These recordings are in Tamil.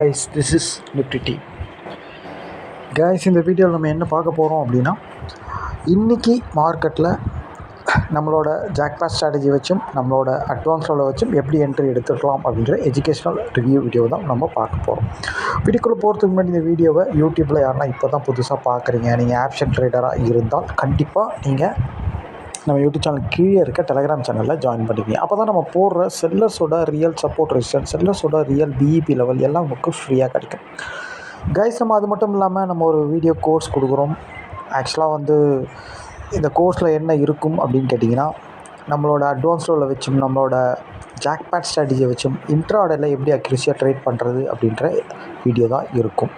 Guys, this is Nifty tea. Guys, இந்த வீடியோவில் நம்ம என்ன பார்க்க போகிறோம் அப்படின்னா, இன்றைக்கி மார்க்கெட்டில் நம்மளோட ஜாக்பாட் ஸ்ட்ராட்டஜி வச்சும் நம்மளோட அட்வான்ஸ் லெவலில் வச்சும் எப்படி என்ட்ரி எடுத்துக்கலாம் அப்படின்ற எஜுகேஷ்னல் ரிவ்யூ வீடியோ தான் நம்ம பார்க்க போகிறோம். வீடியோக்குள்ளே போகிறதுக்கு முன்னாடி இந்த வீடியோவை யூடியூப்பில் யாருன்னா இப்போ தான் புதுசாக பார்க்குறீங்க, நீங்கள் ஆப்ஷன் ட்ரேடராக இருந்தால் கண்டிப்பாக நீங்கள் நம்ம யூடியூப் சேனல் கீழே இருக்க டெலகிராம் சேனலில் ஜாயின் பண்ணிக்கிங்க. அப்போ தான் நம்ம போடுற செல்லர்ஸோட ரியல் சப்போர்ட் ரெசிஸ்டன்ஸ், செல்லர்ஸோட ரியல் பிஇபி லெவல் எல்லாம் உங்களுக்கு ஃப்ரீயாக கிடைக்கும். கைஸ், நம்ம அது மட்டும் இல்லாமல் நம்ம ஒரு வீடியோ கோர்ஸ் கொடுக்குறோம். ஆக்சுவலாக இந்த கோர்ஸில் என்ன இருக்கும் அப்படின்னு கேட்டிங்கன்னா, நம்மளோட அட்வான்ஸ் லெவலில் வச்சும் நம்மளோட ஜாக்பாட் ஸ்ட்ராட்டஜியை வச்சும் இன்ட்ராடேல எப்படி அக்யூரஸியாக ட்ரேட் பண்ணுறது அப்படின்ற வீடியோ தான் இருக்கும்.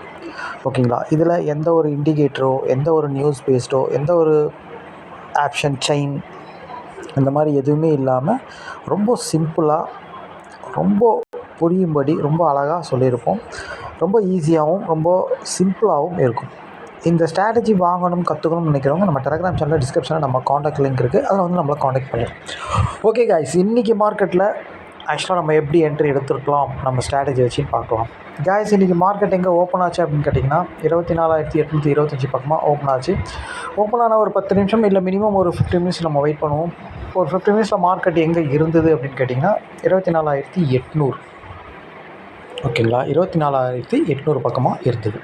ஓகேங்களா? இதில் எந்த ஒரு இண்டிகேட்டரோ, எந்த ஒரு நியூஸ் பேஸ்டோ, எந்த ஒரு ஆப்ஷன் செயின் இந்த மாதிரி எதுவுமே இல்லாமல் ரொம்ப சிம்பிளாக, ரொம்ப புரியும்படி, ரொம்ப அழகாக சொல்லியிருப்போம். ரொம்ப ஈஸியாகவும் ரொம்ப சிம்பிளாகவும் இருக்கும். இந்த ஸ்ட்ராட்டஜி வாங்கணும், கற்றுக்கணும்னு நினைக்கிறவங்க நம்ம டெலகிராம் சேனலில் டிஸ்கிரிப்ஷனில் நம்ம காண்டாக்ட் லிங்க் இருக்குது, அதில் நம்மளை காண்டாக்ட் பண்ணலாம். ஓகே கைஸ், இன்றைக்கி மார்க்கெட்டில் ஆக்சுவலாக நம்ம எப்படி என்ட்ரி எடுத்துருக்கலாம் நம்ம ஸ்ட்ராட்டஜி வச்சுன்னு பார்க்கலாம். கைஸ், இன்றைக்கி மார்க்கெட் எங்கே ஓப்பன் ஆச்சு அப்படின்னு கேட்டிங்கன்னா 24,825 பக்கமாக ஓப்பன் ஆச்சு. ஓப்பன் ஆன ஒரு 10 நிமிஷம் இல்லை மினிமம் ஒரு 15 மினிட்ஸ் நம்ம வெயிட் பண்ணுவோம். ஒரு 15 மினிட்ஸில் மார்க்கெட் எங்கே இருந்தது அப்படின்னு கேட்டிங்கன்னா 24,800. ஓகேங்களா? 24,800 பக்கமாக இருந்தது.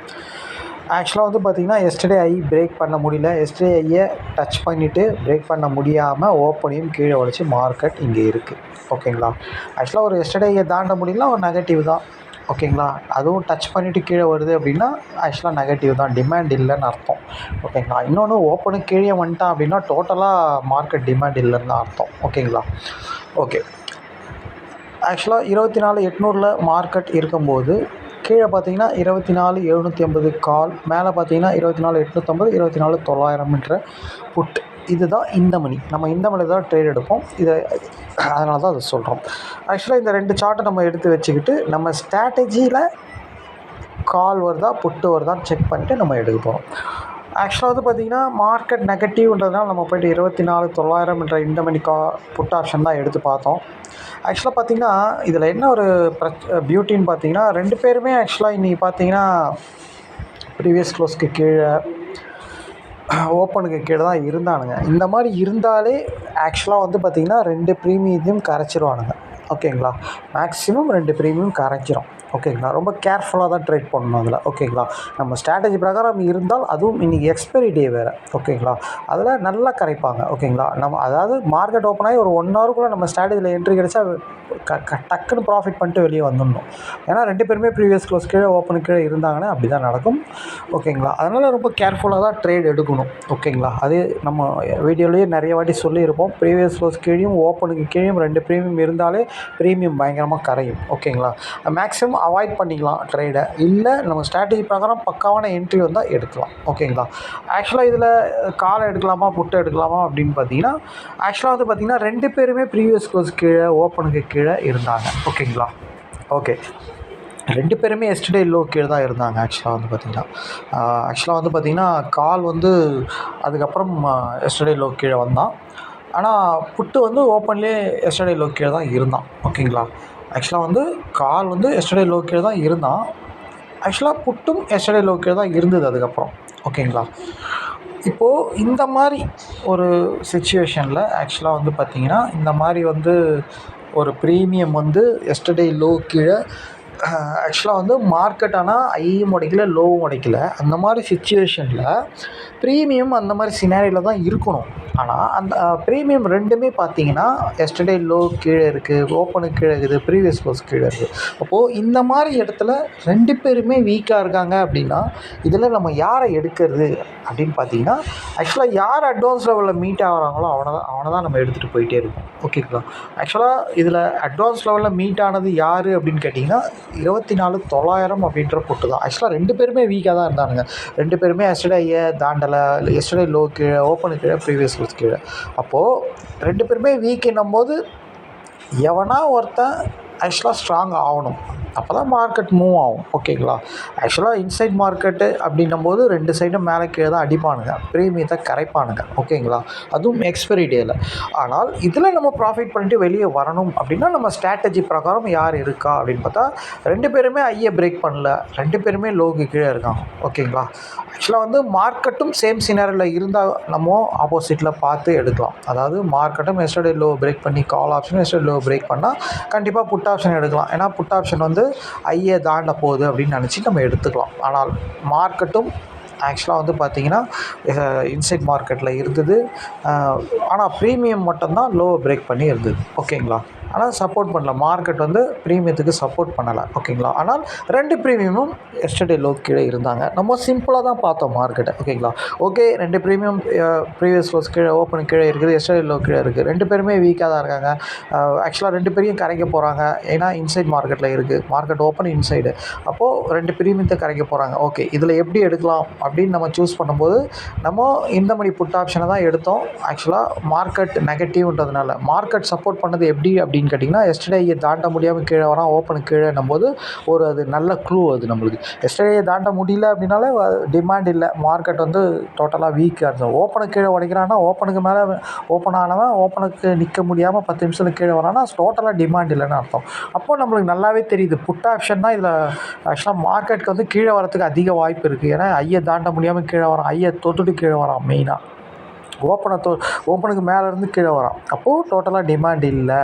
ஆக்சுவலாக பார்த்திங்கன்னா எஸ்டர்டே ஐ பிரேக் பண்ண முடியல. எஸ்டர்டே ஐயை டச் பண்ணிவிட்டு பிரேக் பண்ண முடியாமல் ஓப்பனையும் கீழே உடச்சி மார்க்கெட் இங்கே இருக்குது. ஓகேங்களா? ஆக்சுவலாக ஒரு எஸ்டர்டே ஐயை தாண்ட முடியல, ஒரு நெகட்டிவ் தான். ஓகேங்களா? அதுவும் டச் பண்ணிவிட்டு கீழே வருது அப்படின்னா ஆக்சுவலாக நெகட்டிவ் தான், டிமாண்ட் இல்லைன்னு அர்த்தம். ஓகேங்களா? இன்னொன்று ஓப்பனுக்கு கீழே வந்துட்டான் அப்படின்னா டோட்டலாக மார்க்கெட் டிமாண்ட் இல்லைன்னு அர்த்தம். ஓகேங்களா? ஓகே, ஆக்சுவலாக 24,800 மார்க்கெட் இருக்கும்போது கீழே பார்த்தீங்கன்னா 24,750 கால், மேலே பார்த்தீங்கன்னா 24,850, 24,900 புட். இதுதான் இந்த மணி. நம்ம இந்த மணி தான் ட்ரேட் எடுப்போம். அதனால தான் அதை சொல்கிறோம். ஆக்சுவலாக இந்த 2 சார்ட்டை நம்ம எடுத்து வச்சுக்கிட்டு நம்ம ஸ்ட்ராட்டஜியில் கால் வருதா புட்டு வருதான்னு செக் பண்ணிவிட்டு நம்ம எடுக்க போகிறோம். ஆக்சுவலாக பார்த்திங்கன்னா மார்க்கெட் நெகட்டிவ்ன்றதுனால நம்ம போய்ட்டு 24,900 இந்த மணி புட் ஆப்ஷன் தான் எடுத்து பார்த்தோம். ஆக்சுவலாக பார்த்திங்கன்னா இதில் என்ன ஒரு பியூட்டின்னு பார்த்தீங்கன்னா, 2 பேருமே ஆக்சுவலாக இன்றைக்கி பார்த்திங்கன்னா ப்ரீவியஸ் க்ளோஸ்க்கு கீழே, ஓப்பனுக்கு கீழே தான் இருந்தானுங்க. இந்த மாதிரி இருந்தாலே ஆக்சுவலாக பார்த்திங்கன்னா 2 ப்ரீமியத்தையும் கரைச்சிருவானுங்க. ஓகேங்களா? மேக்ஸிமம் 2 ப்ரீமியம் கரைச்சிரும். ஓகேங்களா? ரொம்ப கேர்ஃபுல்லாக தான் ட்ரேட் பண்ணணும் அதில். ஓகேங்களா? நம்ம ஸ்ட்ராட்டஜி பிரகாரம் இருந்தால், அதுவும் இன்றைக்கி எக்ஸ்பைரி டே வேறு. ஓகேங்களா? அதில் நல்லா கரைப்பாங்க. ஓகேங்களா? நம்ம அதாவது மார்க்கெட் ஓப்பன் ஆகி ஒரு 1 ஹவருக்குள்ளே நம்ம ஸ்ட்ராட்டஜியில் என்ட்ரி கிடச்சா டக்குன்னு ப்ராஃபிட் பண்ணிட்டு வெளியே வந்துடணும். ஏன்னா 2 பேருமே ப்ரீவியஸ் க்ளோஸ் கீழே ஓப்பனுக்கு கீழே இருந்தாங்கன்னா அப்படி தான் நடக்கும். ஓகேங்களா? அதனால் ரொம்ப கேர்ஃபுல்லாக தான் ட்ரேட் எடுக்கணும். ஓகேங்களா? அது நம்ம வீடியோலேயே நிறைய வாட்டி சொல்லியிருப்போம். ப்ரீவியஸ் க்ளோஸ் கீழேயும் ஓப்பனுக்கு கீழேயும் 2 ப்ரீமியம் இருந்தாலே ப்ரீமியம் பயங்கரமாக கரையும். ஓகேங்களா? மேக்ஸிமம் அவாய்ட் பண்ணிக்கலாம் ட்ரேடை. இல்லை நம்ம ஸ்ட்ராட்டஜி பிரகாரம் பக்காவான என்ட்ரி வந்தால் எடுக்கலாம். ஓகேங்களா? ஆக்சுவலாக இதில் காலை எடுக்கலாமா புட்டை எடுக்கலாமா அப்படின்னு பார்த்தீங்கன்னா, ஆக்சுவலாக பார்த்திங்கன்னா 2 பேருமே ப்ரீவியஸ் க்ளோஸ் கீழே ஓப்பனுக்கு கீழே இருந்தாங்க. ஓகேங்களா? ஓகே, 2 பேருமே எஸ்டர்டே லோ கீழே தான் இருந்தாங்க. ஆக்சுவலாக பார்த்திங்கன்னா கால் அதுக்கப்புறம் எஸ்டர்டே லோ கீழே வந்தான். ஆனால் புட்டு ஓப்பன்லேயே எஸ்டர்டே லோ கீழே தான் இருந்தான். ஓகேங்களா? ஆக்சுவலாக கால் எஸ்டர்டே லோ கீழே தான் இருந்தான். ஆக்சுவலாக புட்டும் எஸ்டர்டே லோ கீழே தான் இருந்தது அதுக்கப்புறம். ஓகேங்களா? இப்போது இந்த மாதிரி ஒரு சிச்சுவேஷனில் ஆக்சுவலாக பார்த்திங்கன்னா இந்த மாதிரி ஒரு ப்ரீமியம் எஸ்டர்டே லோ கீழே ஆக்சுவலாக மார்க்கெட் ஆனால் ஐயும் உடைக்கல லோவும் உடைக்கல. அந்த மாதிரி சிச்சுவேஷனில் ப்ரீமியம் அந்த மாதிரி சினாரியில் தான் இருக்கணும். ஆனால் அந்த ப்ரீமியம் 2மே பார்த்திங்கன்னா எஸ்டர்டே லோ கீழே இருக்குது, ஓப்பனுக்கு கீழே இருக்குது, ப்ரீவியஸ் க்ளோஸ் கீழே இருக்குது. அப்போது இந்த மாதிரி இடத்துல 2 பேருமே வீக்காக இருக்காங்க அப்படின்னா இதில் நம்ம யாரை எடுக்கிறது அப்படின்னு பார்த்தீங்கன்னா, ஆக்சுவலாக யார் அட்வான்ஸ் லெவலில் மீட் ஆகிறாங்களோ அவனை தான் நம்ம எடுத்துகிட்டு போயிட்டே இருக்கோம். ஓகேங்களா? ஆக்சுவலாக இதில் அட்வான்ஸ் லெவலில் மீட் ஆனது யார் அப்படின்னு கேட்டிங்கன்னா 24,900 அப்படின்ற புட்டு தான். ஆக்சுவலாக 2 பேருமே வீக்காக தான் இருந்தானுங்க. 2 பேருமே எஸ்டர்டே தாண்டலை, எஸ்டர்டே லோ கீழே, ஓப்பனுக்கு கீழே, ப்ரீவியஸ் க்ளோஸ் கீழே. அப்போது 2 பேருமே வீக் என்னும்போது எவனா ஒருத்தன் ஆக்சுவலாக ஸ்ட்ராங் ஆகணும். அப்போ தான் மார்க்கெட் மூவ் ஆகும். ஓகேங்களா? ஆக்சுவலாக இன்சைட் மார்க்கெட்டு அப்படின்னும்போது 2 சைடும் மேலே கீழே தான் அடிப்பானுங்க, ப்ரீமியத்தை கரைப்பானுங்க. ஓகேங்களா? அதுவும் எக்ஸ்பைரி டேயில். ஆனால் இதில் நம்ம ப்ராஃபிட் பண்ணிட்டு வெளியே வரணும் அப்படின்னா நம்ம ஸ்ட்ராட்டஜி பிரகாரம் யார் இருக்கா அப்படின்னு பார்த்தா 2 பேருமே ஹையை பிரேக் பண்ணல, 2 பேருமே லோக்கு கீழே இருக்காங்க. ஓகேங்களா? ஆக்சுவலாக வந்து மார்க்கெட்டும் சேம் சினாரியில் இருந்தால் நம்ம ஆப்போசிட்டில் பார்த்து எடுக்கலாம். அதாவது மார்க்கெட்டும் எஸ்டர்டே லோ பிரேக் பண்ணி கால் ஆப்ஷனும் எஸ்டர்டே லோ பிரேக் பண்ணால் கண்டிப்பாக புட் ஆப்ஷன் எடுக்கலாம். ஏன்னா புட் ஆப்ஷன் வந்து ஐயை தாண்ட போகுது அப்படின்னு நினச்சி நம்ம எடுத்துக்கலாம். ஆனால் மார்க்கெட்டும் ஆக்சுவலாக வந்து பார்த்திங்கன்னா இன்சைட் மார்க்கெட்டில் இருந்தது. ஆனால் ப்ரீமியம் மட்டும்தான் லோவை பிரேக் பண்ணி இருந்தது. ஓகேங்களா? ஆனால் சப்போர்ட் பண்ணல, மார்க்கெட் வந்து ப்ரீமியத்துக்கு சப்போர்ட் பண்ணலை. ஓகேங்களா? ஆனால் 2 ப்ரீமியமும் எஸ்டர்டே லோ கீழே இருந்தாங்க. நம்ம சிம்பிளாக தான் பார்த்தோம் மார்க்கெட்டை. ஓகேங்களா? ஓகே, 2 ப்ரீமியம் ப்ரீவியஸ் லோஸ் கீழே ஓப்பன் கீழே இருக்குது, எஸ்டர்டே லோ கீழே இருக்குது. 2 பேருமே வீக்காக தான் இருக்காங்க. ஆக்சுவலாக 2 பேரையும் கரைக்க போகிறாங்க. ஏன்னா இன்சைட் மார்க்கெட்டில் இருக்குது, மார்க்கெட் ஓப்பன் இன்சைடு. அப்போது 2 ப்ரீமியத்தை கரைக்க போகிறாங்க. ஓகே, இதில் எப்படி எடுக்கலாம் அப்படின்னு நம்ம சூஸ் பண்ணும்போது நம்ம இந்த மாதிரி புட் ஆப்ஷனை தான் எடுத்தோம். ஆக்சுவலாக மார்க்கெட் நெகட்டிவ்ன்றதுனால மார்க்கெட் சப்போர்ட் பண்ணது எப்படி அப்படின்னு கேட்டிங்கன்னா எஸ்டர்டே தாண்ட முடியாமல் கீழே வரான், ஓப்பனுக்கு கீழேன்னும் போது ஒரு அது நல்ல க்ளூ அது நம்மளுக்கு. எஸ்டர்டே தாண்ட முடியல அப்படின்னாலே டிமாண்ட் இல்லை, மார்க்கெட் வந்து டோட்டலாக வீக்காக இருந்தது. ஓப்பனுக்கு கீழே உடைக்கிறான்னா ஓப்பனுக்கு மேலே ஓப்பன் ஆனவன் ஓப்பனுக்கு நிற்க முடியாமல் 10 நிமிஷத்துக்கு கீழே வரான்னா டோட்டலாக டிமாண்ட் இல்லைன்னு அர்த்தம். அப்போது நம்மளுக்கு நல்லாவே தெரியுது புட் ஆப்ஷன் தான் இதில் ஆக்சுவலாக மார்க்கெட்டுக்கு வந்து கீழே வரத்துக்கு அதிக வாய்ப்பு இருக்குது. ஏன்னா ஐயை தாண்ட முடியாமல் கீழே வரான், ஐயை தொட்டுட்டு கீழே வரான், மெயினாக ஓப்பனுக்கு மேலேருந்து கீழே வரான். அப்போது டோட்டலாக டிமாண்ட் இல்லை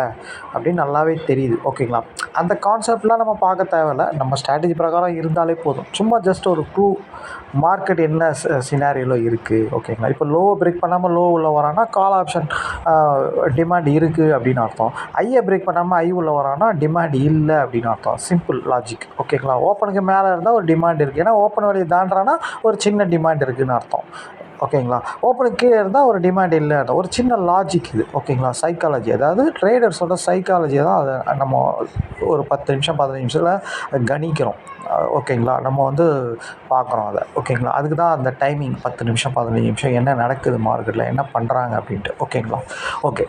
அப்படின்னு நல்லாவே தெரியுது. ஓகேங்களா? அந்த கான்செப்ட்லாம் நம்ம பார்க்க தேவையில்ல, நம்ம ஸ்ட்ராட்டஜி பிரகாரம் இருந்தாலே போதும். சும்மா ஜஸ்ட் ஒரு க்ளூ, மார்க்கெட் என்ன சினாரியோவில் இருக்குது. ஓகேங்களா? இப்போ லோவை பிரேக் பண்ணாமல் லோ உள்ள வரான்னா கால் ஆப்ஷன் டிமாண்ட் இருக்குது அப்படின்னு அர்த்தம். ஐயை பிரேக் பண்ணாமல் ஐ உள்ள வரான்னா டிமாண்ட் இல்லை அப்படின்னு அர்த்தம். Simple logic. ஓகேங்களா? ஓப்பனுக்கு மேலே இருந்தால் ஒரு டிமாண்ட் இருக்குது, ஏன்னா ஓப்பன் வழியை தாண்டானா ஒரு சின்ன டிமாண்ட் இருக்குதுன்னு அர்த்தம். ஓகேங்களா? ஓப்பனுக்கு கீழே இருந்தால் ஒரு டிமாண்ட் இல்லை, ஒரு சின்ன லாஜிக் இது. ஓகேங்களா? சைக்காலஜி, அதாவது ட்ரேடர்ஸோட சைக்காலஜியை தான் அதை நம்ம ஒரு 10 நிமிஷம் 15 நிமிஷத்தில் கணிக்கிறோம். ஓகேங்களா? நம்ம வந்து பார்க்குறோம் அதை. ஓகேங்களா? அதுக்கு தான் அந்த டைமிங் 10 நிமிஷம் 15 நிமிஷம் என்ன நடக்குது மார்க்கெட்டில், என்ன பண்ணுறாங்க அப்படின்ட்டு. ஓகேங்களா? ஓகே,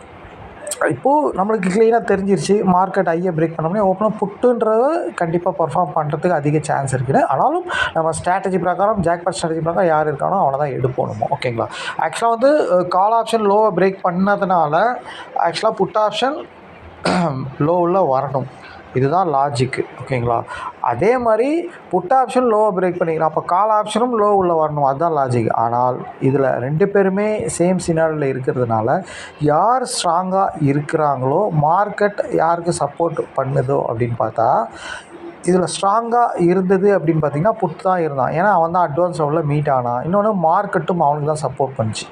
இப்போது நம்மளுக்கு க்ளீனாக தெரிஞ்சிருச்சு மார்க்கெட் ஐயை பிரேக் பண்ணோம்னா ஓப்பனாக புட்டுன்றது கண்டிப்பாக பர்ஃபார்ம் பண்ணுறதுக்கு அதிக சான்ஸ் இருக்குது. ஆனாலும் நம்ம ஸ்ட்ராட்டஜி பிரகாரம் ஜாக்பாட் ஸ்ட்ராட்டஜி பிரகாரம் யார் இருக்கானோ அவனை தான் எடுப்போம் நம்ம. ஓகேங்களா? ஆக்சுவலாக வந்து கால் ஆப்ஷன் லோவை பிரேக் பண்ணதுனால ஆக்சுவலாக புட் ஆப்ஷன் லோவில் வரணும், இதுதான் லாஜிக்கு. ஓகேங்களா? அதே மாதிரி புட் ஆப்ஷன் லோவை பிரேக் பண்ணிக்கலாம், அப்போ கால் ஆப்ஷனும் லோ உள்ள வரணும், அதுதான் லாஜிக். ஆனால் இதில் 2 பேருமே சேம் சினாரியில் இருக்கிறதுனால யார் ஸ்ட்ராங்காக இருக்கிறாங்களோ மார்க்கெட் யாருக்கு சப்போர்ட் பண்ணுதோ அப்படின்னு பார்த்தா இதில் ஸ்ட்ராங்காக இருந்தது அப்படின்னு பார்த்திங்கன்னா புட் தான் இருந்தான். ஏன்னா அவன் தான் அட்வான்ஸ் லெவலில் மீட் ஆனான். இன்னொன்று மார்க்கெட்டும் அவனுக்கு தான் சப்போர்ட் பண்ணிச்சு.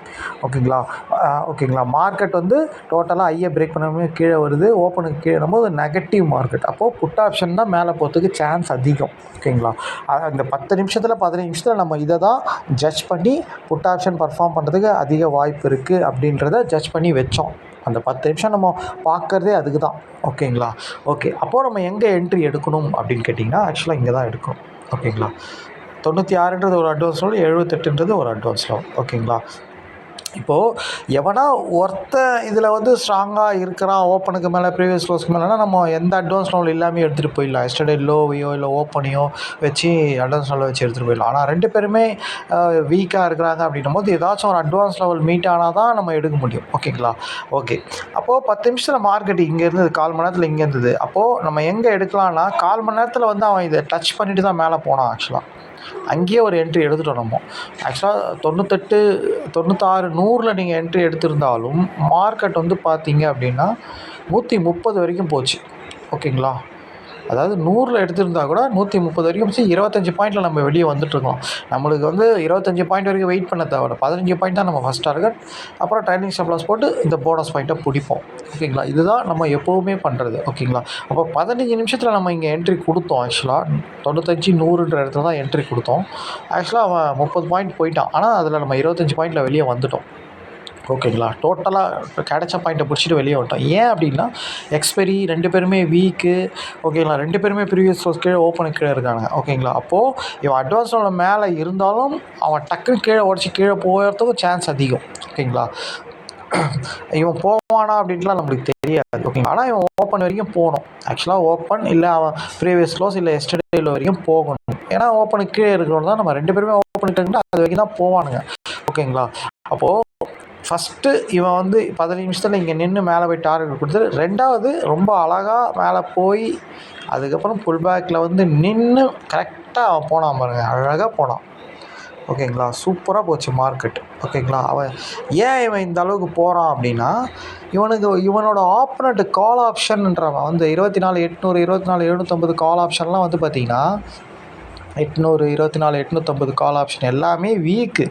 ஓகேங்களா? மார்க்கெட் வந்து டோட்டலாக ஐயை பிரேக் பண்ணாமல் கீழே வருது, ஓப்பனுக்கு கீழே போது நெகட்டிவ் மார்க்கெட். அப்போது புட் ஆப்ஷன் தான் மேலே போகிறதுக்கு சான்ஸ் அதிகம். ஓகேங்களா? இந்த 10 நிமிஷத்தில் 15 நிமிஷத்தில் நம்ம இதை தான் ஜட்ஜ் பண்ணி புட் ஆப்ஷன் பர்ஃபார்ம் பண்ணுறதுக்கு அதிக வாய்ப்பு இருக்குது அப்படின்றத ஜட்ஜ் பண்ணி வச்சோம். அந்த 10 நிமிஷம் நம்ம பார்க்குறதே அதுக்கு தான். ஓகேங்களா? ஓகே, அப்போது நம்ம எங்கே என்ட்ரி எடுக்கணும் அப்படின்னு கேட்டிங்கன்னா ஆக்சுவலாக இங்கே தான் எடுக்கணும். ஓகேங்களா? 96ன்றது ஒரு அட்வான்ஸ் லெவல், 78ன்றது ஒரு அட்வான்ஸ் லெவல். ஓகேங்களா? இப்போது எவனா இதில் வந்து ஸ்ட்ராங்காக இருக்கிறான், ஓப்பனுக்கு மேலே ப்ரீவியஸ் க்ளோஸ்க்கு மேலேனா நம்ம எந்த அட்வான்ஸ் லெவல் இல்லாமல் எடுத்துகிட்டு போயிடலாம். எஸ்டர்டே லோவையோ இல்லை ஓப்பனையோ வச்சு அட்வான்ஸ் லெவலில் வச்சு எடுத்துகிட்டு போயிடலாம். ஆனால் 2 பேருமே வீக்காக இருக்கிறாங்க அப்படின்னும் போது ஏதாச்சும் ஒரு அட்வான்ஸ் லெவல் மீட் ஆனால் தான் நம்ம எடுக்க முடியும். ஓகேங்களா? ஓகே, அப்போது 10 நிமிஷத்தில் மார்க்கெட் இங்கே இருந்தது, 1/4 மணி நேரத்தில் இங்கே இருந்தது. அப்போது நம்ம எங்கே எடுக்கலாம்னா 1/4 மணி நேரத்தில் வந்து அவன் இதை டச் பண்ணிட்டு தான் மேலே போனான். ஆக்சுவலாக அங்கேயே ஒரு என்ட்ரி எடுத்துட்டோம் நம்ம. ஆக்சுவலாக 98, 96, 100ல் நீங்கள் என்ட்ரி எடுத்திருந்தாலும் மார்க்கெட் வந்து பார்த்தீங்க அப்படின்னா 130 வரைக்கும் போச்சு. ஓகேங்களா? அதாவது 100ல் எடுத்திருந்தா கூட 130 வரைக்கும் போச்சு. 25 பாயிண்டில் நம்ம வெளியே வந்துட்டுருக்கோம். நம்மளுக்கு வந்து 25 பாயிண்ட் வரைக்கும் வெயிட் பண்ண தேவை, 15 பாயிண்ட் தான் நம்ம ஃபஸ்ட் டார்கெட். அப்புறம் ட்ரைனிங் ஸ்டாப் லாஸ் போட்டு இந்த போனஸ் பாயிண்ட்டை பிடிப்போம். ஓகேங்களா? இதுதான் நம்ம எப்போவுமே பண்ணுறது. ஓகேங்களா? அப்போ 15 நிமிஷத்தில் நம்ம இங்கே என்ட்ரி கொடுத்தோம். ஆக்சுவலாக 95, 100ன்ற இடத்துல தான் என்ட்ரி கொடுத்தோம். ஆக்சுவலாக அவன் 30 பாயிண்ட் போயிட்டான், ஆனால் அதில் நம்ம 25 பாயிண்டில் வெளியே வந்துட்டோம். ஓகேங்களா? டோட்டலாக கிடைச்ச பாயிண்ட்டை பிடிச்சிட்டு வெளியே வந்துட்டோம். ஏன் அப்படின்னா எக்ஸ்பைரி 2 பேருமே வீக்கு. ஓகேங்களா? 2 பேருமே ப்ரீவியஸ் க்ளோஸ் கீழே ஓப்பனுக்கு கீழே இருக்காங்க. ஓகேங்களா? அப்போது இவன் அட்வான்ஸ் லெவலில் மேலே இருந்தாலும் அவன் டக்குன்னு கீழே உடச்சி கீழே போகிறதுக்கும் சான்ஸ் அதிகம். ஓகேங்களா? இவன் போவானா அப்படின்ட்டுலாம் நம்மளுக்கு தெரியும். தெரியாது. ஓகே, ஆனால் இவன் ஓப்பன் வரைக்கும் போகணும். ஆக்சுவலாக ஓப்பன் இல்லை அவன் ப்ரீவியஸ் க்ளோஸ் இல்லை எஸ்டர்டே வரைக்கும் போகணும். ஏன்னா ஓப்பனுக்கு கீழே இருக்கிறவங்க தான் நம்ம 2 பேருமே ஓப்பன் கிட்ட அது வரைக்கும் தான் போவானுங்க. ஓகேங்களா? அப்போது ஃபஸ்ட்டு இவன் வந்து 15 நிமிஷத்தில் இங்கே நின்று மேலே போய் டார்கெட் கொடுத்துட்டு, 2வது ரொம்ப அழகாக மேலே போய் அதுக்கப்புறம் புல் பேக்கில் வந்து நின்று கரெக்டாக அவன் போனான் பாருங்க, அழகாக போனான். ஓகேங்களா? சூப்பராக போச்சு மார்க்கெட். ஓகேங்களா? அவன் ஏன் இவன் இந்த அளவுக்கு போகிறான் அப்படின்னா, இவனோட ஆப்பனண்ட் கால் ஆப்ஷன்ன்றவன் வந்து 24 800 24 750 கால் ஆப்ஷன்லாம் வந்து பார்த்திங்கன்னா 800 24 850 கால் ஆப்ஷன் எல்லாமே வீக்கு.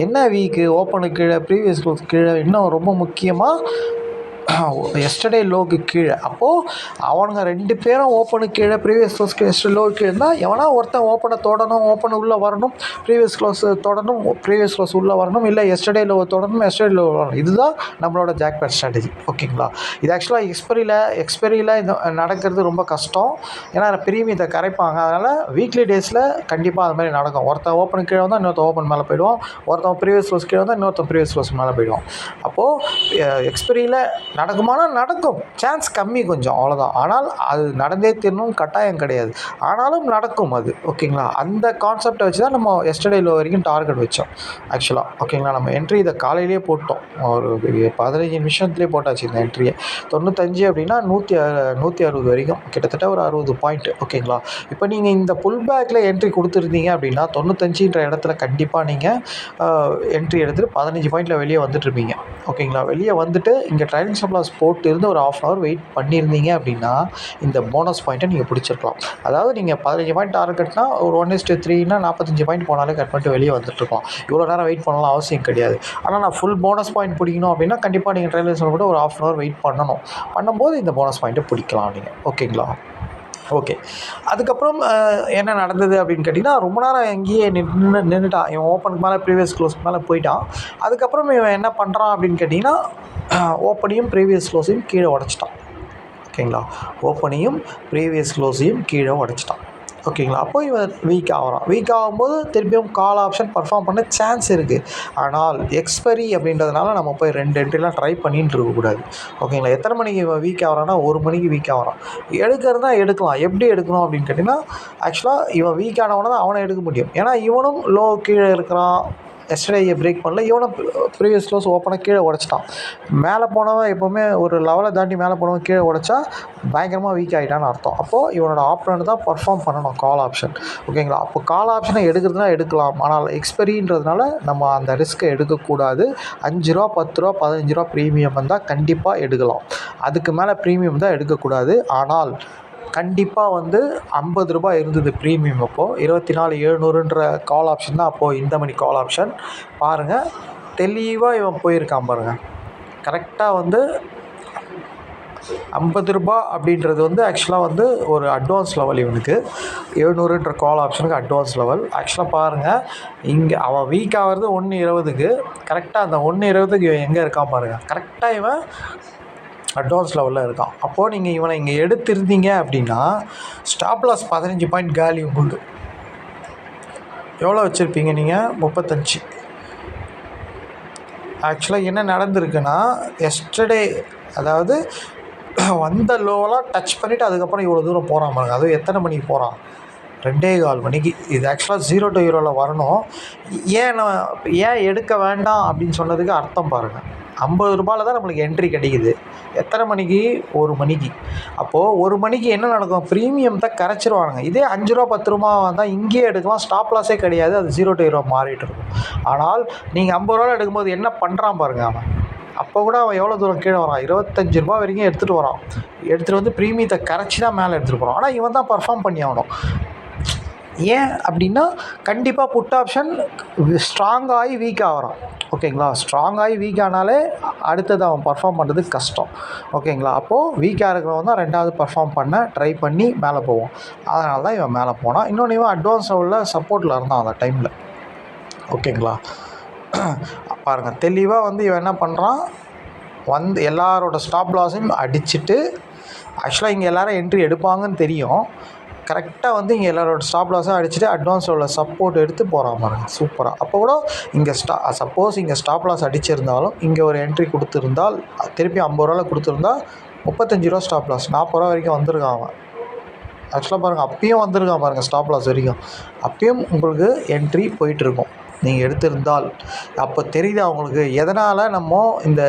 என்ன வீக்கு? ஓப்பனுக்கு கீழே, ப்ரீவியஸ் க்ளோஸ் கீழே, இன்னும் ரொம்ப முக்கியமாக எஸ்டர்டே லோக்கு கீழே. அப்போது அவனுங்க 2 பேரும் ஓப்பனுக்கு கீழே, ப்ரீவியஸ் க்ளோஸ்க்கு எஸ்டர்டே லோக்கு கீழே இருந்தால் எவனா ஒருத்தன் ஓப்பனை தொடணும், ஓப்பன் உள்ளே வரணும், ப்ரீவியஸ் க்ளோஸ் தொடணும், ப்ரீவியஸ் க்ளோஸ் உள்ளே வரணும், இல்லை எஸ்டர்டே லோ தொடணும், எஸ்டர்டே லோ வரணும். இதுதான் நம்மளோட ஜாக்பாட் ஸ்ட்ராட்டஜி. ஓகேங்களா? இது ஆக்சுவலாக எக்ஸ்பெரியில் இது நடக்கிறது ரொம்ப கஷ்டம். ஏன்னா ப்ரீமியத்தை கரைப்பாங்க. அதனால் வீக்லி டேஸில் கண்டிப்பாக அது மாதிரி நடக்கும். ஒருத்தன் ஓப்பனுக்கு கீழே வந்தால் இன்னொருத்தன் ஓப்பன் மேலே போயிடுவான், ஒருத்தன் ப்ரீவியஸ் க்ளோஸ் கீழே வந்தால் இன்னொருத்தன் ப்ரீவியஸ் க்ளோஸ் மேலே போயிடுவான். அப்போது எக்ஸ்பெரியில் நடக்குமானா நடக்கும், சான்ஸ் கம்மி கொஞ்சம், அவ்வளோதான். ஆனால் அது நடந்தே தீரணும் கட்டாயம் கிடையாது, ஆனாலும் நடக்கும் அது. ஓகேங்களா? அந்த கான்செப்டை வச்சு தான் நம்ம எஸ்டர்டே லோ வரைக்கும் டார்கெட் வச்சோம் ஆக்சுவலாக. ஓகேங்களா? நம்ம என்ட்ரி இதை காலையிலேயே போட்டோம், ஒரு 15 நிமிஷத்துலேயே போட்டாச்சு இந்த என்ட்ரியை. 95 அப்படின்னா 160 வரைக்கும், கிட்டத்தட்ட ஒரு 60 பாயிண்ட். ஓகேங்களா? இப்போ நீங்கள் இந்த புல் பேக்கில் என்ட்ரி கொடுத்துருந்தீங்க அப்படின்னா 95ன்ற இடத்துல கண்டிப்பாக நீங்கள் என்ட்ரி எடுத்துகிட்டு 15 பாயிண்டில் வெளியே வந்துட்டுருப்பீங்க. ஓகேங்களா? வெளியே வந்துட்டு இங்கே ட்ரைலிங் ஸ்டாப் லாஸ் போட்டு இருந்து ஒரு 1/2 hour வெயிட் பண்ணியிருந்தீங்க அப்படின்னா இந்த போனஸ் பாயிண்ட்டை நீங்கள் பிடிச்சிருக்கலாம். அதாவது நீங்கள் 15 பாயிண்ட் டார்கெட்னா ஒரு 1:3னா 45 பாயிண்ட் போனாலே கட் பண்ணிட்டு வெளியே வந்துட்டுருக்கோம். இவ்வளோ நேரம் வெயிட் பண்ணலாம் அவசியம் கிடையாது. ஆனால் நான் ஃபுல் போனஸ் பாயிண்ட் பிடிக்கணும் அப்படின்னா கண்டிப்பாக நீங்கள் ட்ரைலிங் ஸ்டாப் கூட ஒரு 1/2 hour வெயிட் பண்ணணும். பண்ணும்போது இந்த போனஸ் பாயிண்ட்டை பிடிக்கலாம் நீங்கள். ஓகேங்களா? ஓகே, அதுக்கப்புறம் என்ன நடந்தது அப்படின்னு கேட்டிங்கன்னா, ரொம்ப நேரம் எங்கேயே நின்றுட்டான் இவன். ஓப்பனுக்கு மேலே ப்ரீவியஸ் க்ளோஸ்க்கு மேலே போயிட்டான். அதுக்கப்புறம் இவன் என்ன பண்ணுறான் அப்படின்னு கேட்டிங்கன்னா, ஓப்பனையும் ப்ரீவியஸ் க்ளோஸையும் கீழே உடச்சிட்டான். ஓகேங்களா? ஓப்பனையும் ப்ரீவியஸ் க்ளோஸையும் கீழே உடச்சிட்டான். ஓகேங்களா? அப்போ இவன் வீக் ஆகிறான். வீக் ஆகும்போது திருப்பியும் கால் ஆப்ஷன் பர்ஃபார்ம் பண்ண சான்ஸ் இருக்குது. ஆனால் எக்ஸ்பெரி அப்படின்றதுனால நம்ம போய் 2 என்ட்ரிலாம் ட்ரை பண்ணிட்டு இருக்கக்கூடாது. ஓகேங்களா? எத்தனை மணிக்கு இவன் வீக் ஆகிறான்னா 1 மணிக்கு வீக் ஆகிறான். எடுக்கிறதா எடுக்கலாம். எப்படி எடுக்கணும் அப்படின்னு கேட்டிங்கன்னா, ஆக்சுவலாக இவன் வீக் ஆனவனை தான் அவனை எடுக்க முடியும். ஏன்னா இவனும் லோ கீழே இருக்கிறான், எஸ்டர்டே பிரேக் பண்ணல, இவனை ப்ரீவியஸ் க்ளோஸ் ஓப்பனாக கீழே உடச்சிட்டான். மேலே போனவன் எப்போவுமே ஒரு லெவலை தாண்டி மேலே போனவன் கீழே உடச்சா பயங்கரமாக வீக் ஆகிட்டான்னு அர்த்தம். அப்போது இவனோட ஆப்ஷன் தான் பர்ஃபார்ம் பண்ணணும், கால் ஆப்ஷன். ஓகேங்களா? அப்போ கால் ஆப்ஷனை எடுக்கிறதுனா எடுக்கலாம், ஆனால் எக்ஸ்பெரின்றதுனால நம்ம அந்த ரிஸ்க்கை எடுக்கக்கூடாது. 5 ரூபா 10 ரூபா 15 ரூபா ப்ரீமியம் வந்தால் கண்டிப்பாக எடுக்கலாம். அதுக்கு மேலே ப்ரீமியம் தான் எடுக்கக்கூடாது. ஆனால் கண்டிப்பாக வந்து 50 ரூபாய் இருந்தது ப்ரீமியம். அப்போது 24,700ன்ற கால் ஆப்ஷன் தான் அப்போது இந்த மணி கால் ஆப்ஷன். பாருங்கள், தெளிவாக இவன் போயிருக்கான் பாருங்கள். கரெக்டாக வந்து 50 ரூபா அப்படின்றது வந்து ஆக்சுவலாக வந்து ஒரு அட்வான்ஸ் லெவல். இவனுக்கு 700ன்ற கால் ஆப்ஷனுக்கு அட்வான்ஸ் லெவல். ஆக்சுவலாக பாருங்கள், இங்கே அவன் வீக் ஆகிறது 1:20க்கு. கரெக்டாக அந்த 1:20க்கு இவன் எங்கே இருக்கான் பாருங்கள். கரெக்டாக இவன் அட்வான்ஸ் லெவலில் இருக்கான். அப்போது நீங்கள் இவனை இங்கே எடுத்திருந்தீங்க அப்படின்னா ஸ்டாப் லாஸ் 15 பாயிண்ட் காலி. உங்களுக்கு எவ்வளோ வச்சுருப்பீங்க நீங்கள்? 35. ஆக்சுவலாக என்ன நடந்திருக்குன்னா, எஸ்டர்டே அதாவது வந்த லோவெலாம் டச் பண்ணிவிட்டு அதுக்கப்புறம் இவ்வளோ தூரம் போகிறான் பாருங்க. அதுவும் எத்தனை மணிக்கு போகிறான்? 2:15 மணிக்கு. இது ஆக்சுவலாக 0 to 0 வரணும். ஏன் எடுக்க வேண்டாம் அப்படின்னு சொன்னதுக்கு அர்த்தம் பாருங்கள். 50 ரூபாயில் தான் நம்மளுக்கு என்ட்ரி கிடைக்குது. எத்தனை மணிக்கு? 1 மணிக்கு. அப்போது 1 மணிக்கு என்ன நடக்கும்? ப்ரீமியம் தான் கரைச்சிருவானுங்க. இதே 5 ரூபா 10 ரூபா தான் இங்கேயே எடுக்கலாம், ஸ்டாப் லாஸே கிடையாது, அது 0 to 0 மாறிட்டு இருக்கும். ஆனால் நீங்கள் 50 ரூபாவில் எடுக்கும்போது என்ன பண்ணுறான் பாருங்கள் அவன். அப்போ கூட அவன் எவ்வளோ தூரம் கீழே வரான்? 25 ரூபா வரைக்கும் எடுத்துகிட்டு வரான். எடுத்துகிட்டு வந்து ப்ரீமியத்தை கரைச்சி தான் மேலே எடுத்துகிட்டு போகிறான். ஆனால் இவன் தான் பர்ஃபார்ம் பண்ணி ஆகணும். ஏன் அப்படின்னா கண்டிப்பாக புட் ஆப்ஷன் ஸ்ட்ராங்காகி வீக் ஆகிறான். ஓகேங்களா? ஸ்ட்ராங்காகி வீக் ஆனாலே அடுத்தது அவன் பர்ஃபார்ம் பண்ணுறது கஷ்டம். ஓகேங்களா? அப்போது வீக்காக இருக்கிறவன் தான் 2வது பர்ஃபார்ம் பண்ண ட்ரை பண்ணி மேலே போவோம். அதனால தான் இவன் மேலே போனான். இன்னொன்று இவன் அட்வான்ஸ் லெவலில் சப்போர்ட்டில் இருந்தான் அந்த டைமில். ஓகேங்களா? பாருங்கள், தெளிவாக வந்து இவன் என்ன பண்ணுறான், வந்து எல்லாரோட ஸ்டாப் லாஸையும் அடிச்சுட்டு, ஆக்சுவலாக இங்கே எல்லோரும் என்ட்ரி எடுப்பாங்கன்னு தெரியும், கரெக்டாக வந்து இங்கே எல்லோரோட ஸ்டாப் லாஸாக அடிச்சுட்டு அட்வான்ஸ் உள்ள சப்போர்ட் எடுத்து போகிறான் பாருங்க, சூப்பராக. அப்போ கூட இங்கே சப்போஸ் இங்கே ஸ்டாப் லாஸ் அடிச்சிருந்தாலும் இங்கே ஒரு என்ட்ரி கொடுத்துருந்தால் திருப்பி 50 ரூபாவில் கொடுத்துருந்தா ரூ. 35 ஸ்டாப் லாஸ். ரூ. 40 வரைக்கும் வந்திருக்கான் அவன். ஆக்சுவலாக பாருங்கள், அப்பயும் வந்திருக்கான் பாருங்கள் ஸ்டாப் லாஸ் வரைக்கும். அப்பயும் உங்களுக்கு என்ட்ரி போயிட்டுருக்கும் நீங்கள் எடுத்திருந்தால். அப்போ தெரியுது அவங்களுக்கு எதனால் நம்ம இந்த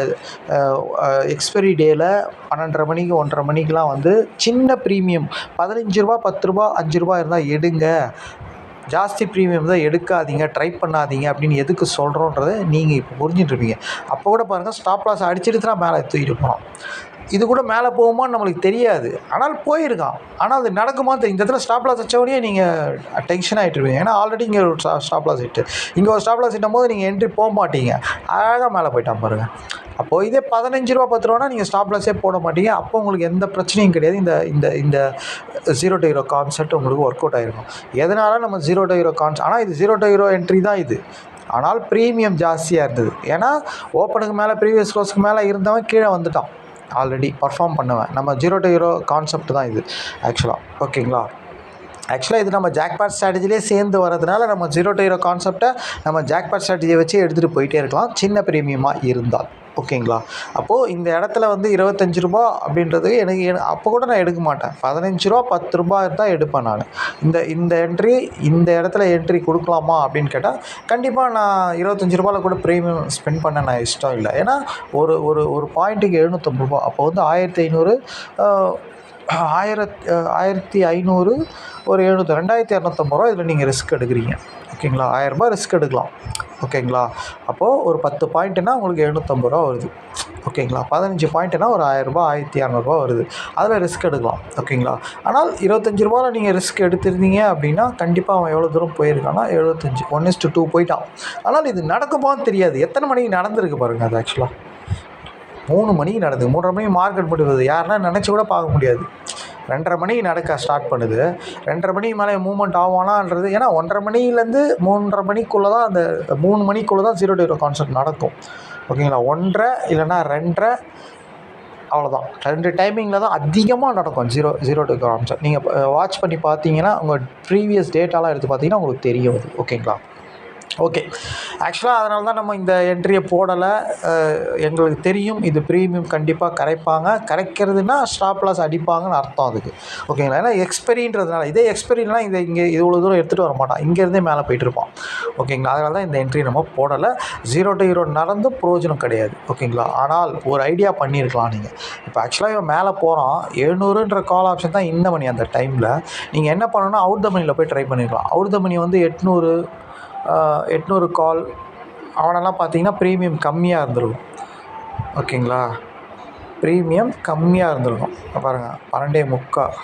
எக்ஸ்பைரி டேயில் 12:30 மணிக்கு 1:30 மணிக்கெலாம் வந்து சின்ன ப்ரீமியம் ரூ. 15 ரூ. 10 ரூ. 5 இருந்தால் எடுங்க, ஜாஸ்தி ப்ரீமியம் தான் எடுக்காதீங்க, ட்ரை பண்ணாதீங்க அப்படின்னு எதுக்கு சொல்கிறோன்றதை நீங்கள் இப்போ புரிஞ்சுட்ருப்பீங்க. அப்போ கூட பாருங்கள் ஸ்டாப் லாஸ் அடிச்சுட்டு தான் மேலே தூக்கிட்டு போனோம். இது கூட மேலே போகுமான்னு நம்மளுக்கு தெரியாது, ஆனால் போயிருக்கான். ஆனால் அது நடக்குமா தெரியும். இந்த இடத்துல ஸ்டாப் லாஸ் வச்சோடனே நீங்கள் டென்ஷன் ஆகிட்டுருவீங்க. ஏன்னா ஆல்ரெடி இங்கே ஒரு ஸ்டாப் லாஸ் ஹிட்டு, இங்கே ஒரு ஸ்டாப் லாஸ் ஹிட்டும் போது நீங்கள் என்ட்ரி போக மாட்டீங்க. அழகாக மேலே போயிட்டான் பாருங்கள். அப்போது இதே ரூ. 15 10 ரூபானா நீங்கள் ஸ்டாப் லாஸே போட மாட்டீங்க. அப்போ உங்களுக்கு எந்த பிரச்சனையும் கிடையாது. இந்த இந்த இந்த 0 to 0 கான்செப்ட் உங்களுக்கு ஒர்க் அவுட் ஆகிருக்கும். எதனால நம்ம 0 to 0 ஆனால் இது 0 to 0 என்ட்ரி தான் இது. ஆனால் ப்ரீமியம் ஜாஸ்தியாக இருந்தது. ஏன்னா ஓப்பனுக்கு மேலே ப்ரீவியஸ் க்ளோஸ்க்கு மேலே இருந்தவன் கீழே வந்துட்டான், ஆல்ரெடி பர்ஃபார்ம் பண்ணுவேன். நம்ம 0 to 0 கான்செப்ட் தான் இது ஆக்சுவலாக. ஓகேங்களா? ஆக்சுவலாக இது நம்ம ஜாக்பாட் ஸ்ட்ராட்டஜிலே சேர்ந்து வரதுனால நம்ம 0 to 0 கான்செப்டை நம்ம ஜாக்பாட் ஸ்ட்ராட்டஜியை வச்சு எடுத்துகிட்டு போயிட்டே இருக்கலாம், சின்ன ப்ரீமியமாக இருந்தால். ஓகேங்களா? அப்போது இந்த இடத்துல வந்து ரூ. 25 அப்படின்றது எனக்கு அப்போ கூட நான் எடுக்க மாட்டேன். ரூ. 15 10 தான் எடுப்பேன் நான். இந்த என்ட்ரி இந்த இடத்துல என்ட்ரி கொடுக்கலாமா அப்படின்னு கேட்டால் கண்டிப்பாக நான் ரூ. 25 கூட ப்ரீமியம் ஸ்பெண்ட் பண்ண நான் இஷ்டம் இல்லை. ஏன்னா ஒரு ஒரு ஒரு பாயிண்ட்டுக்கு ரூ. 750. அப்போ வந்து 1500 1500 ஒரு 2250 இதில் நீங்கள் ரிஸ்க் எடுக்கிறீங்க. ஓகேங்களா? 1000 ரிஸ்க் எடுக்கலாம். ஓகேங்களா? அப்போது ஒரு 10 பாயிண்ட்டுனா உங்களுக்கு ரூ. 750 வருது. ஓகேங்களா? 15 பாயிண்ட்டுனா ஒரு 1000 1200 வருது. அதில் ரிஸ்க் எடுக்கலாம். ஓகேங்களா? ஆனால் ரூ. 25 நீங்கள் ரிஸ்க் எடுத்திருந்தீங்க அப்படின்னா கண்டிப்பாக அவன் எவ்வளோ தூரம் போயிருக்கான்னா 75 1:2 போயிட்டான். ஆனால் இது நடக்குமான்னு தெரியாது. எத்தனை மணிக்கு நடந்திருக்கு பாருங்கள். அது ஆக்சுவலாக 3 மணிக்கு நடக்குது. 3:30 மணிக்கு மார்க்கெட் போட்டு யாருன்னா நினச்சி கூட பார்க்க முடியாது. 2:30 மணிக்கு நடக்க ஸ்டார்ட் பண்ணுது. 2:30 மணிக்கு மேலே மூவ்மெண்ட் ஆகுமானான்றது, ஏன்னா 1:30 மணிலேருந்து 3:30 மணிக்குள்ளே தான் அந்த 3 மணிக்குள்ளே தான் 0 to 0 கான்செப்ட் நடக்கும். ஓகேங்களா? 1:30 இல்லைனா 2:30 அவ்வளோதான். 2 டைமிங்கில் தான் அதிகமாக நடக்கும் 0 to 0 கான்செப்ட். நீங்கள் வாட்ச் பண்ணி பார்த்தீங்கன்னா உங்கள் ப்ரீவியஸ் டேட்டாலாம் எடுத்து பார்த்தீங்கன்னா உங்களுக்கு தெரியும் அது. ஓகேங்களா? ஓகே. ஆக்சுவலாக அதனால தான் நம்ம இந்த என்ட்ரியை போடலை. எங்களுக்கு தெரியும் இது ப்ரீமியம் கண்டிப்பாக கரைப்பாங்க. கரைக்கிறதுனா ஸ்டாப் லாஸ் அடிப்பாங்கன்னு அர்த்தம் அதுக்கு. ஓகேங்களா? ஏன்னா எக்ஸ்பெரின்றதுனால, இதே எக்ஸ்பெரினா இங்கே இவ்வளோ தூரம் எடுத்துகிட்டு வர மாட்டான், இங்கேருந்தே மேலே போயிட்டுருப்பான். ஓகேங்களா? அதனால தான் இந்த என்ட்ரி நம்ம போடலை. 0 to 0 நடந்தும் பிரயோஜனம் கிடையாது. ஓகேங்களா? ஆனால் ஒரு ஐடியா பண்ணியிருக்கலாம் நீங்கள். இப்போ ஆக்சுவலாக இவன் மேலே போகிறான், 700ன்ற கால் ஆப்ஷன் தான் இந்த மணி. அந்த டைமில் நீங்கள் என்ன பண்ணணும்னா அவுட் த மணியில் போய் ட்ரை பண்ணிக்கலாம். அவுட் த மணி வந்து 800 கால் அவனெல்லாம் பார்த்தீங்கன்னா ப்ரீமியம் கம்மியாக இருந்திருக்கும். ஓகேங்களா? ப்ரீமியம் கம்மியாக இருந்திருக்கும். பாருங்கள் 12:45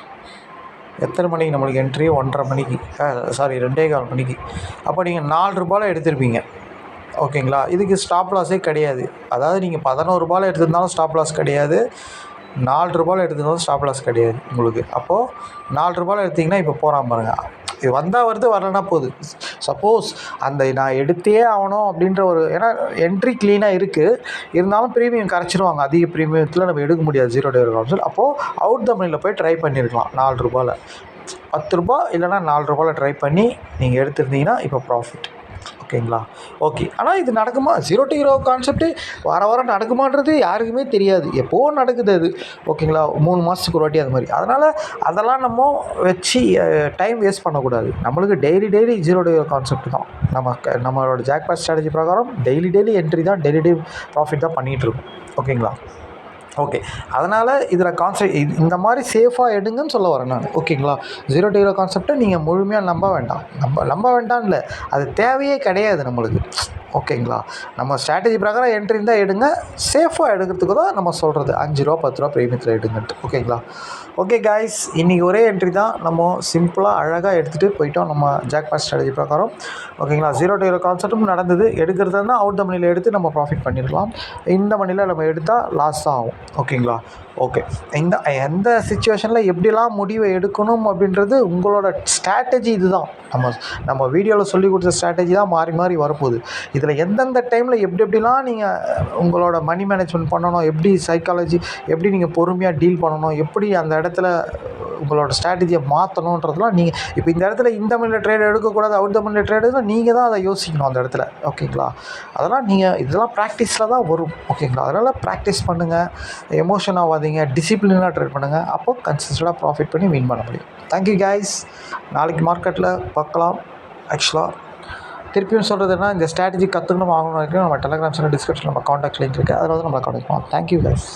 எத்தனை மணிக்கு நம்மளுக்கு என்ட்ரி? 1:30 மணிக்கு, 2:15 மணிக்கு. அப்போ நீங்கள் ரூ. 4 எடுத்திருப்பீங்க. ஓகேங்களா? இதுக்கு ஸ்டாப் லாஸே கிடையாது. அதாவது நீங்கள் ரூ. 11 எடுத்திருந்தாலும் ஸ்டாப் லாஸ் கிடையாது, ரூ. 4 எடுத்திருந்தாலும் ஸ்டாப் லாஸ் கிடையாது உங்களுக்கு. அப்போது ரூ. 4 எடுத்திங்கன்னா இப்போ போகிறான் பாருங்கள். இது வந்தால் வருது, வரலன்னா போகுது. சப்போஸ் அந்த நான் எடுத்தே ஆகணும் அப்படின்ற ஒரு, ஏன்னா என்ட்ரி க்ளீனாக இருக்குது, இருந்தாலும் ப்ரீமியம் கரைச்சிடுவாங்க. அதிக ப்ரீமியத்தில் நம்ம எடுக்க முடியாது 0 to 0 கான்செப்ட். அப்போது அவுட் த மணியில் போய் ட்ரை பண்ணியிருக்கலாம். ரூ. 4 10 இல்லைனா ரூ. 4 ட்ரை பண்ணி நீங்கள் எடுத்துருந்தீங்கன்னா இப்போ ப்ராஃபிட். ஓகேங்களா? ஓகே. ஆனால் இது நடக்குமா? 0 to 0 கான்செப்ட்டு வாரம் நடக்குமான்றது யாருக்குமே தெரியாது. எப்போது நடக்குது அது. ஓகேங்களா? 3 மாதத்துக்கு ஒரு வாட்டி அது மாதிரி. அதனால் அதெல்லாம் நம்ம வச்சு டைம் வேஸ்ட் பண்ணக்கூடாது. நம்மளுக்கு டெய்லி 0 to 0 கான்செப்ட் தான். நம்மளோட ஜாக்பாட் ஸ்ட்ராட்டஜி பிரகாரம் டெய்லி என்ட்ரி தான், டெய்லி ப்ராஃபிட் தான் பண்ணிகிட்ருக்கோம். ஓகேங்களா? ஓகே. அதனால் இதில் இந்த மாதிரி சேஃபாக எடுங்கன்னு சொல்ல வரேன் நான். ஓகேங்களா? 0 to 0 கான்செப்டை நீங்கள் முழுமையாக நம்ப வேண்டாம் இல்லை, அது தேவையே கிடையாது நம்மளுக்கு. ஓகேங்களா? நம்ம ஸ்ட்ராட்டஜி பிரகாரம் என்ட்ரி இருந்தால் எடுங்க, சேஃபாக எடுக்கிறதுக்கு தான் நம்ம சொல்கிறது. ரூ. 5 10 ப்ரீமியத்தில் எடுங்கன்ட்டு. ஓகேங்களா? ஓகே காய்ஸ், இன்றைக்கி ஒரே என்ட்ரி தான். நம்ம சிம்பிளாக அழகாக எடுத்துகிட்டு போயிட்டோம் நம்ம ஜாக்பாட் ஸ்ட்ராட்டஜி பிரகாரம். ஓகேங்களா? 0 to 0 கான்செப்டும் நடந்தது. எடுக்கிறதுனா அவுட் த மணியில் எடுத்து நம்ம ப்ராஃபிட் பண்ணிடலாம். இந்த மணியில் நம்ம எடுத்தால் லாஸ் தான் ஆகும். ஓகேங்களா? ஓகே. எந்த சிச்சுவேஷனில் எப்படிலாம் முடிவை எடுக்கணும் அப்படின்றது உங்களோட ஸ்ட்ராட்டஜி. இதுதான் நம்ம வீடியோவில் சொல்லி கொடுத்த ஸ்ட்ராட்டஜி தான் மாறி மாறி வரப்போகுது. இதில் எந்தெந்த டைமில் எப்படிலாம் நீங்கள் உங்களோட மணி மேனேஜ்மெண்ட் பண்ணணும், எப்படி சைக்காலஜி, எப்படி நீங்கள் பொறுமையாக டீல் பண்ணணும், எப்படி அந்த இடத்துல உங்களோட ஸ்ட்ராட்டஜியை மாற்றணுன்றதுலாம் நீங்கள் இப்போ இந்த இடத்துல இந்த மணியில் ட்ரேட் எடுக்கக்கூடாது, அவுட் த மணியில் ட்ரேட் எடுக்கணும், நீங்கள் தான் அதை யோசிக்கணும் அந்த இடத்துல. ஓகேங்களா? அதெல்லாம் நீங்கள் இதெல்லாம் ப்ராக்டிஸில் தான் வரும். ஓகேங்களா? அதனால் ப்ராக்டிஸ் பண்ணுங்கள், எமோஷன் ஆகாதீங்க, டிசிப்ளினாக ட்ரேட் பண்ணுங்கள். அப்போ கன்சிஸ்டண்டாக ப்ராஃபிட் பண்ணி வின் பண்ண முடியும். Thank you guys. நாளைக்கு மார்க்கெட்டில் பார்க்கலாம். ஆக்சுவலாக திருப்பியும் சொல்கிறதுனா, இந்த ஸ்ட்ராட்டஜி கற்றுக்கணும் வாங்கணும் வரைக்கும் நம்ம டெலிகிராம் சேனல் டிஸ்கிரிப்ஷனில் நம்ம காண்டாக்ட் லிங்க் இருக்குது, அதில் வந்து நம்மளை காண்டாக்ட் பண்ணலாம். Thank you guys.